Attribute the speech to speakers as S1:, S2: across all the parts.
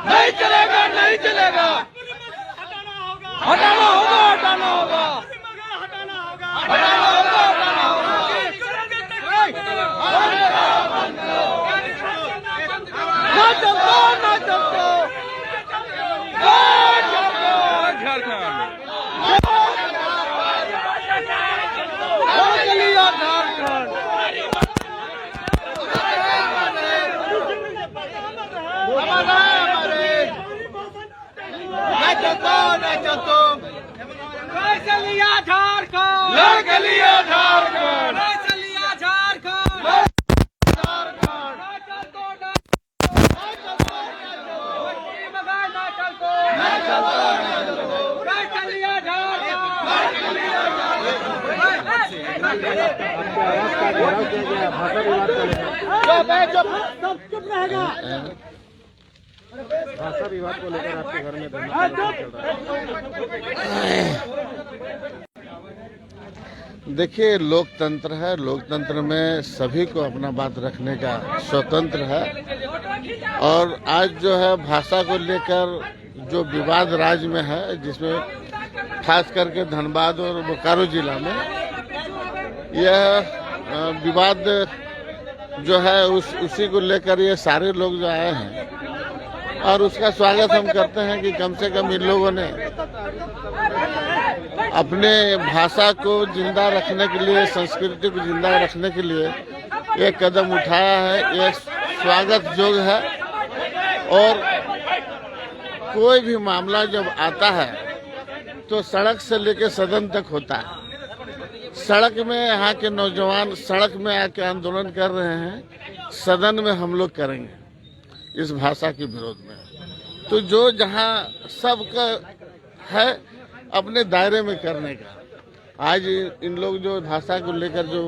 S1: नहीं चलेगा, नहीं चलेगा, हटाना होगा, हटाना होगा, हटाना होगा, हटाना होगा, हटाना होगा। ना चलता, ना चलता, झारखंड
S2: भाषा विवाद को लेकर आपके घर में धरना चल रहा है।
S3: देखिए, लोकतंत्र है, लोकतंत्र में सभी को अपना बात रखने का स्वतंत्र है। और आज जो है भाषा को लेकर जो विवाद राज्य में है, जिसमें खास करके धनबाद और बोकारो जिला में यह विवाद जो है उसी को लेकर ये सारे लोग जो आए हैं, और उसका स्वागत हम करते हैं कि कम से कम इन लोगों ने अपने भाषा को जिंदा रखने के लिए, संस्कृति को जिंदा रखने के लिए एक कदम उठाया है। ये स्वागत योग्य है। और कोई भी मामला जब आता है तो सड़क से लेकर सदन तक होता है। सड़क में यहाँ के नौजवान सड़क में आके आंदोलन कर रहे हैं, सदन में हम लोग करेंगे इस भाषा के विरोध में। तो जो जहाँ सबका है अपने दायरे में करने का, आज इन लोग जो भाषा को लेकर जो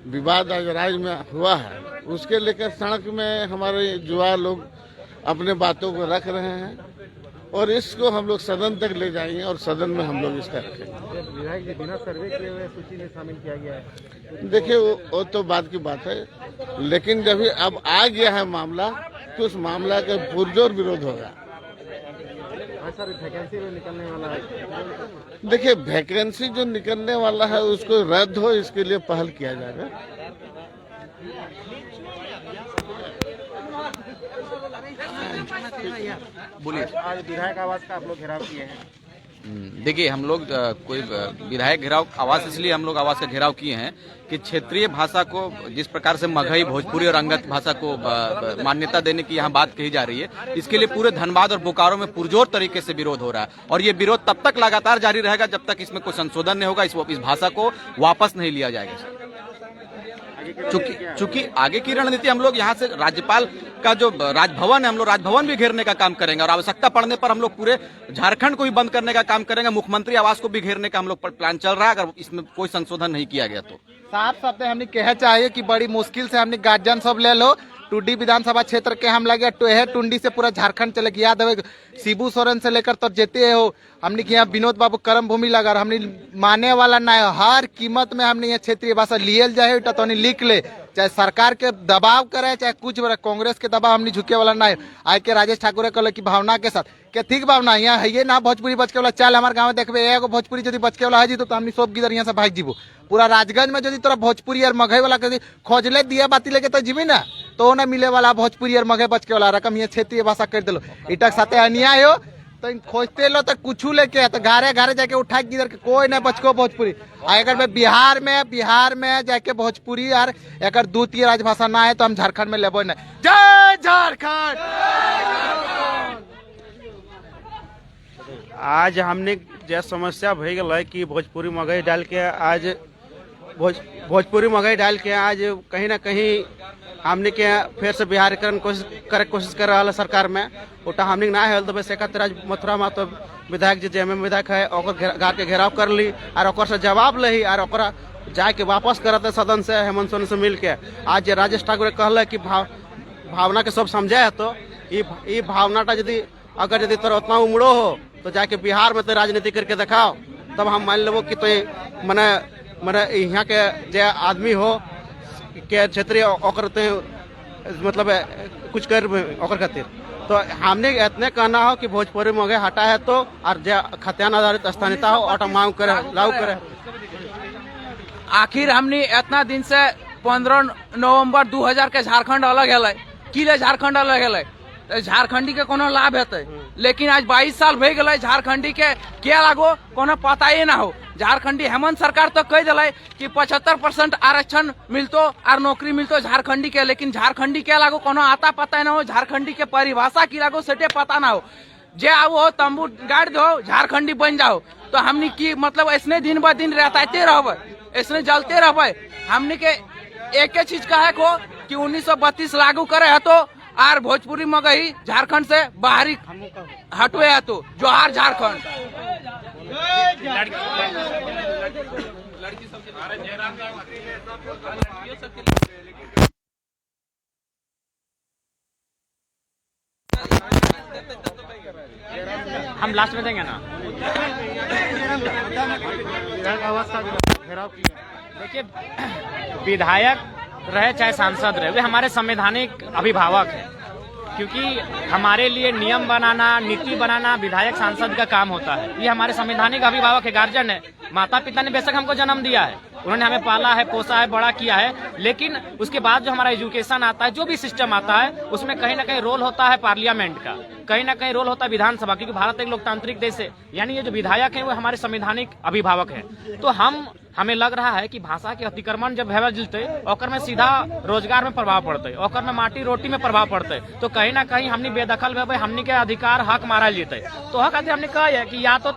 S3: विवाद आज राज्य में हुआ है, उसके लेकर सड़क में हमारे युवा लोग अपने बातों को रख रहे हैं, और इसको हम लोग सदन तक ले जाएंगे और सदन में हम लोग इसका रखेंगे।
S2: विधायक जी बिना सर्वे किए हुए सूची में शामिल किया गया है।
S3: देखिए, वो तो बात की बात है, लेकिन जब अब आ गया है मामला तो उस मामला का पुरजोर विरोध होगा।
S2: सर, वैकेंसी में निकलने वाला है।
S3: देखिए, वैकेंसी जो निकलने वाला है उसको रद्द हो, इसके लिए पहल किया जाएगा।
S2: बोलिए। आज विधायक आवास का आप लोग घेराव किए हैं।
S4: देखिए, हम लोग कोई विधायक घेराव आवास इसलिए हम लोग आवास का घेराव किए हैं कि क्षेत्रीय भाषा को जिस प्रकार से मगही, भोजपुरी और अंगत भाषा को मान्यता देने की यहाँ बात कही जा रही है, इसके लिए पूरे धनबाद और बोकारो में पुरजोर तरीके से विरोध हो रहा है। और ये विरोध तब तक लगातार जारी रहेगा जब तक इसमें कोई संशोधन नहीं होगा, इस भाषा को वापस नहीं लिया जाएगा। चूंकि आगे की रणनीति हम लोग यहाँ से राज्यपाल का जो राजभवन है, हम लोग राजभवन भी घेरने का काम करेंगे, और आवश्यकता पड़ने पर हम लोग पूरे झारखंड को भी बंद करने का काम करेंगे। मुख्यमंत्री आवास को भी घेरने का हम लोग प्लान चल रहा है, अगर इसमें कोई संशोधन नहीं किया गया तो।
S5: साफ शब्द हमने कहे चाहिए कि बड़ी मुश्किल से हमने गार्जियन सब ले लो। टुंडी विधानसभा क्षेत्र के हम लगे टुंडी से पूरा झारखंड चले गया। याद है शिबू सोरेन से लेकर तो जेते हो, हमने यहाँ विनोद बाबू कर्म भूमि लगा, हमने माने वाला ना है। हर कीमत में हमने ये क्षेत्रीय भाषा लिए जाए तो लिख ले, चाहे सरकार के दबाव करे चाहे कुछ कांग्रेस के दबाव हमने झुके वाला ना है। आज के राजेश ठाकुर कहल की भावना के साथ क्या ठीक भावना यहाँ है ये ना भोजपुरी बचके वाला चल हमारे गाँव देखबे एगो भोजपुरी यदि बचके वाला है जी तो हमने सब गिदर यहाँ से भाग जीबो। पूरा राजगंज में यदि तोरा भोजपुरी और मघई वाला खोजले दिया बाती लेके तो जीवी ना तो ना मिले वाला भोजपुरी और मघई बचके वाला रकम ये क्षेत्रीय भाषा कर दिलो। इटक साथे अन्याय हो तो खोजते लो तो कुछ लेके तो घरे घरे जाके उठा गिदर के कोई नहीं बचको भोजपुरी। अगर बिहार में जाके भोजपुरी और एक द्वितीय राजभाषा ना है तो हम झारखंड में लेबो नहीं। जय झारखंड।
S2: आज हमने जो समस्या भई गल कि भोजपुरी मगही डाल के आज भोजपुरी मगही डाल के आज कहीं ना कहीं हमने के फिर से बिहारीकरण कोशिश कर रहा है सरकार में। उटा हमने ना है तो बस एक मथुरा में तो विधायक जी जेएमएम विधायक है ओकर घर के घेराव कर ली और ओकर से जवाब लही और ओकरा जाके वापस करते सदन से हेमंत सोरेन से मिल के। आज जे राजेश ठाकुर कहल कि भावना के सब समझे है तो ये भावनाटा यदि अगर यदि तोरा उतना उमड़ो हो तो जाके बिहार में तो राजनीति करके दिखाओ, तब हम मान लेबो कि तो मने यहाँ के जे आदमी हो के क्षेत्रीय ओकर मतलब कुछ कर ओकर खातिर। तो हमने इतने कहना हो कि भोजपुरी में हटा है तो और जो खतियान आधारित स्थानीयता हो ऑटो मांग करे लागू करे।
S6: आखिर हमने इतना दिन से 15 नवंबर 2000 के झारखंड अलग है कि झारखंड अलग है, झारखंडी के कोनो लाभ है, लेकिन आज 22 साल भे गए झारखंडी के क्या लागो कोनो पता ही ना हो। झारखंडी हेमंत सरकार तो कह दिला कि 75% आरक्षण मिलतो और नौकरी मिलतो झारखंडी के, लेकिन झारखंडी क्या लागो कोनो आता पता ना हो, झारखंडी के परिभाषा की लागो सेटे पता ना हो। जे आओ हो तंबू गाड़ दो झारखंडी बन जाओ, तो हमने की मतलब ऐसने दिन ब दिन रहते रहबे, ऐसने जलते रहबे। हमने के एक चीज कहे को कि 1932 लागू करे है तो आर भोजपुरी मगही झारखंड से बाहरी हटवे है तो जोहार झारखंड।
S1: हम लास्ट में देंगे ना। देखिए, विधायक रहे चाहे सांसद रहे, वे हमारे संवैधानिक अभिभावक हैं, क्योंकि हमारे लिए नियम बनाना, नीति बनाना विधायक सांसद का काम होता है। ये हमारे संवैधानिक अभिभावक है, गार्जियन है। माता पिता ने बेशक हमको जन्म दिया है, उन्होंने हमें पाला है, पोसा है, बड़ा किया है, लेकिन उसके बाद जो हमारा एजुकेशन आता है, जो भी सिस्टम आता है, उसमें कहीं ना कहीं रोल होता है पार्लियामेंट का, कहीं ना कहीं रोल होता है विधानसभा, क्योंकि भारत एक लोकतांत्रिक देश है। यानी ये जो विधायक है वो हमारे संवैधानिक अभिभावक है। तो हमें लग रहा है कि भाषा के अतिक्रमण जब भेल जलते ओकर में सीधा रोजगार में प्रभाव पड़ते, ओकर में माटी रोटी में प्रभाव पड़ते, तो कहीं ना कहीं हमने बेदखल भेबे, हमने के अधिकार हक मारल जेते। तो हक खातिर हमने कहा है कि या तो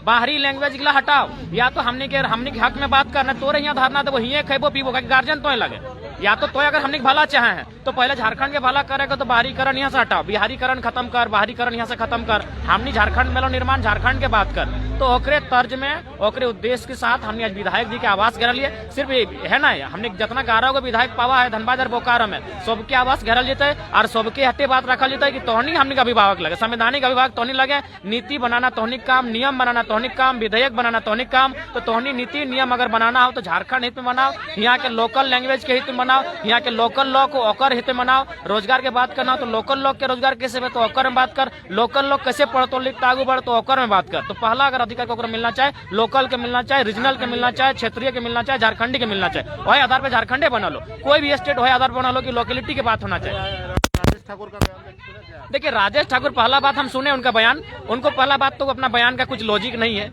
S1: बाहरी लैंग्वेज गिला हटाओ, या तो हमने के हक में बात करना, तोरे यहाँ धरना देवो, हिये खेबो पीबो, गार्जियन तो लगे। या तो अगर हमने भला चाहे हैं तो पहले झारखंड के भला करेगा, तो बाहरीकरण यहाँ से हटाओ, बिहारीकरण खत्म कर, बाहरीकरण यहाँ से खत्म कर, हमने झारखंड में निर्माण झारखंड के बात कर। तो ओकरे तर्ज में, ओकरे उद्देश्य के साथ हमने आज विधायक जी के आवास घेरल लिए। सिर्फ है ना, हमने जितना 11 गो विधायक पावा है धनबाद और बोकारो में, सबके आवास घेरल जेते और सबके हटे बात रखल जेते कि तोहनी हमने अभिभावक लगे, संवैधानिक अभिभावक तोहनी लगे। नीति बनाना तोहनी काम, नियम बनाना तोहनी काम, विधेयक बनाना तोहनी काम। तो तोहनी नीति नियम अगर बनाना हो तो झारखंड हित में बनाओ, यहाँ के लोकल लैंग्वेज के हित में बनाओ, यहाँ के लोकल लॉ को ओकर हित में बनाओ। रोजगार के बात करना तो लोकल लोग के रोजगार कैसे है तो ओकर में बात कर, लोकल लोग कैसे पढ़तो लिखता आगू बढ़ तो ओकर में बात कर। तो पहला अगर अधिकार को मिलना चाहे, लोकल के मिलना चाहे, रीजनल के मिलना चाहे, क्षेत्रीय के मिलना चाहे, झारखंडी के मिलना चाहे, वही आधार पे झारखंडे बना लो, कोई भी स्टेट वही आधार पर बना लो कि लोकेलिटी की बात होना चाहिए।
S3: राजेश ठाकुर का बयान
S1: देखिए, राजेश ठाकुर पहला बात हम सुने उनका बयान, उनको पहला बात तो अपना बयान का कुछ लॉजिक नहीं है।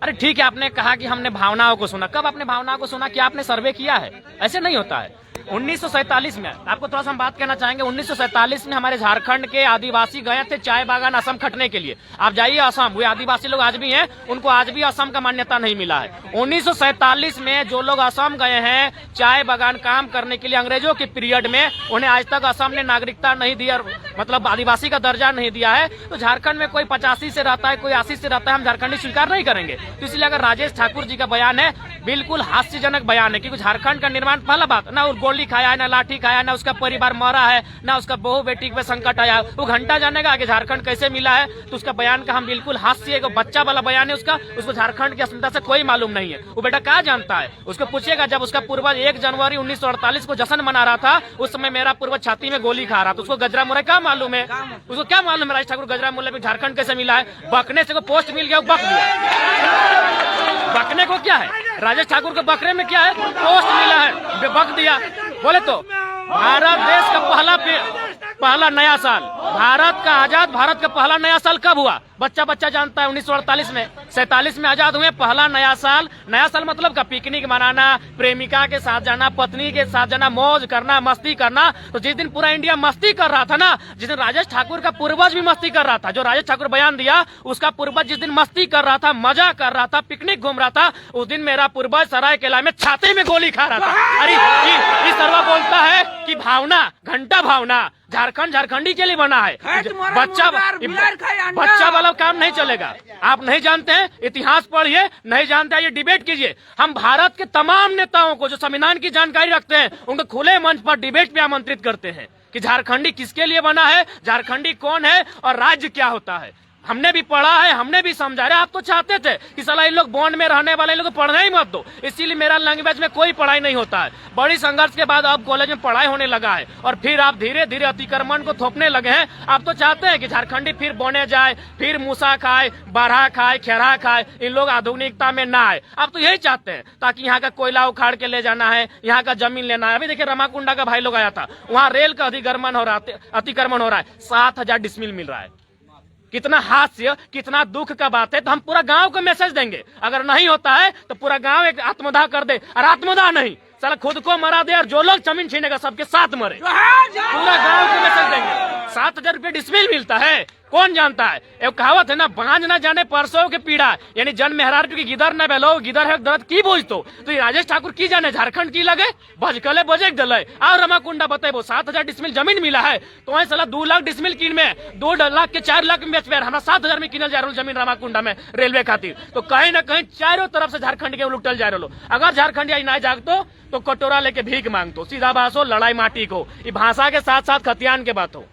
S1: अरे ठीक है, आपने कहा कि हमने भावनाओं को सुना, कब आपने भावनाओं को सुना? क्या आपने सर्वे किया है? ऐसे नहीं होता है। 1947 में, आपको थोड़ा सा हम बात कहना चाहेंगे, 1947 में हमारे झारखंड के आदिवासी गए थे चाय बागान असम खटने के लिए। आप जाइए असम, वे आदिवासी लोग आज भी हैं, उनको आज भी असम का मान्यता नहीं मिला है। 1947 में जो लोग असम गए हैं चाय बागान काम करने के लिए अंग्रेजों के पीरियड में, उन्हें आज तक असम ने नागरिकता नहीं दी, मतलब आदिवासी का दर्जा नहीं दिया है। तो झारखंड में कोई 85 से रहता है, कोई 80 से रहता है, हम झारखंडी स्वीकार नहीं करेंगे। तो इसलिए अगर राजेश ठाकुर जी का बयान है, बिल्कुल हास्यजनक बयान है, क्योंकि झारखंड का निर्माण, पहला बात ना गोली खाया है, ना लाठी खाया, ना उसका परिवार मरा है, ना उसका बहू बेटी पे संकट आया। वो घंटा जानेगा कि झारखंड कैसे मिला है। तो उसका बयान का हम बिल्कुल हास्य, बच्चा वाला बयान है उसका, उसको झारखंड की अस्मिता से कोई मालूम नहीं है। वो बेटा क्या जानता है? उसको पूछेगा, जब उसका पूर्वज 1 जनवरी 1948 को जश्न मना रहा था, उस समय मेरा पूर्वज छाती में गोली खा रहा था, उसको गजरा मुरे क्या मालूम है? उसको क्या मालूम है राज ठाकुर गजरा मुरे में झारखंड कैसे मिला है? बकने से को पोस्ट मिल गया, बक दिया। बकने को क्या है? राजेश ठाकुर को बकरे में क्या है? पोस्ट मिला है, बक दिया। बोले तो भारत देश का पहला नया साल, भारत का आजाद भारत का पहला नया साल कब हुआ? बच्चा जानता है, 1948 में, 47 में आजाद हुए। पहला नया साल मतलब का पिकनिक मनाना, प्रेमिका के साथ जाना, पत्नी के साथ जाना, मौज करना, मस्ती करना। तो जिस दिन पूरा इंडिया मस्ती कर रहा था ना, जिस दिन राजेश ठाकुर का पूर्वज भी मस्ती कर रहा था, जो राजेश ठाकुर बयान दिया उसका पूर्वज जिस दिन मस्ती कर रहा था, मजा कर रहा था, पिकनिक घूम रहा था, उस दिन मेरा पूर्वज सरायकेला में छाती में गोली खा रहा था। अरे इस सर्वा बोलता है कि भावना, घंटा भावना झारखंड झारखंडी के लिए बना है। बच्चा वाला वो काम नहीं चलेगा। आप नहीं जानते हैं, इतिहास पढ़िए, नहीं जानते हैं ये डिबेट कीजिए। हम भारत के तमाम नेताओं को जो संविधान की जानकारी रखते हैं उनको खुले मंच पर डिबेट पे आमंत्रित करते हैं कि झारखंडी किसके लिए बना है, झारखंडी कौन है और राज्य क्या होता है। हमने भी पढ़ा है, हमने भी समझा रहे। आप तो चाहते थे कि साला इन लोग बॉन्ड में रहने वाले लोग पढ़ना ही मत दो, इसीलिए मेरा लैंग्वेज में कोई पढ़ाई नहीं होता है। बड़ी संघर्ष के बाद अब कॉलेज में पढ़ाई होने लगा है और फिर आप धीरे धीरे अतिक्रमण को थोपने लगे हैं। आप तो चाहते हैं कि झारखंडी फिर बने जाए, फिर मूसा खाए, बारहा खाए, खेरा खाए, इन लोग आधुनिकता में ना आए। आप तो यही चाहते हैं ताकि यहाँ का कोयला उखाड़ के ले जाना है, यहाँ का जमीन लेना है। अभी देखिए रमाकुंडा का भाई लोग आया था, वहाँ रेल का अतिक्रमण हो रहा है, 7,000 डिसमिल मिल रहा है। कितना हास्य, कितना दुख का बात है। तो हम पूरा गांव को मैसेज देंगे, अगर नहीं होता है तो पूरा गांव एक आत्मदाह कर दे, और आत्मदाह नहीं साला खुद को मरा दे, और जो लोग जमीन छीनेगा सबके साथ मरे। पूरा गांव को मैसेज देंगे। 7,000 रुपये डिसमिल मिलता है, कौन जानता है। एक कहावत है ना, बांझ ना जाने परसों के पीड़ा, यानी जन मेहरार की गिदर न बेलो, गिदर है दर्द की बोझ। तो ये राजेश ठाकुर की जाने झारखंड की लगे भजकले बजेक दल और रमाकुंडा बताइबो 7,000 डिसमिल जमीन मिला है तो वही साला 2 लाख डिसमिल किन में 2 लाख के 4 लाख में बेच, हमारा 7,000 में किनल जा रहा जमीन रमाकुंडा में रेलवे खातिर। तो कहीं ना कहीं चारों तरफ से झारखंड के लुटल जा रहा। अगर झारखंड आज नहीं जागतो तो कटोरा लेके भीख मांगतो। सीधा बात हो, लड़ाई माटी को, ये भाषा के साथ साथ खतियान के बात हो।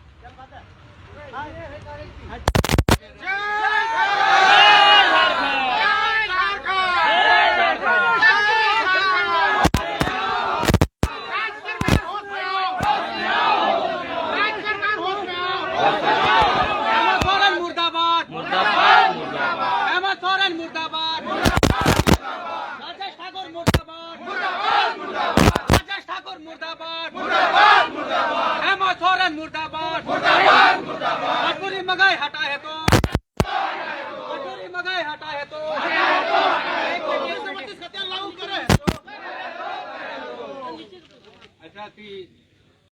S6: महंगाई हटा है तो लागू करे। अच्छा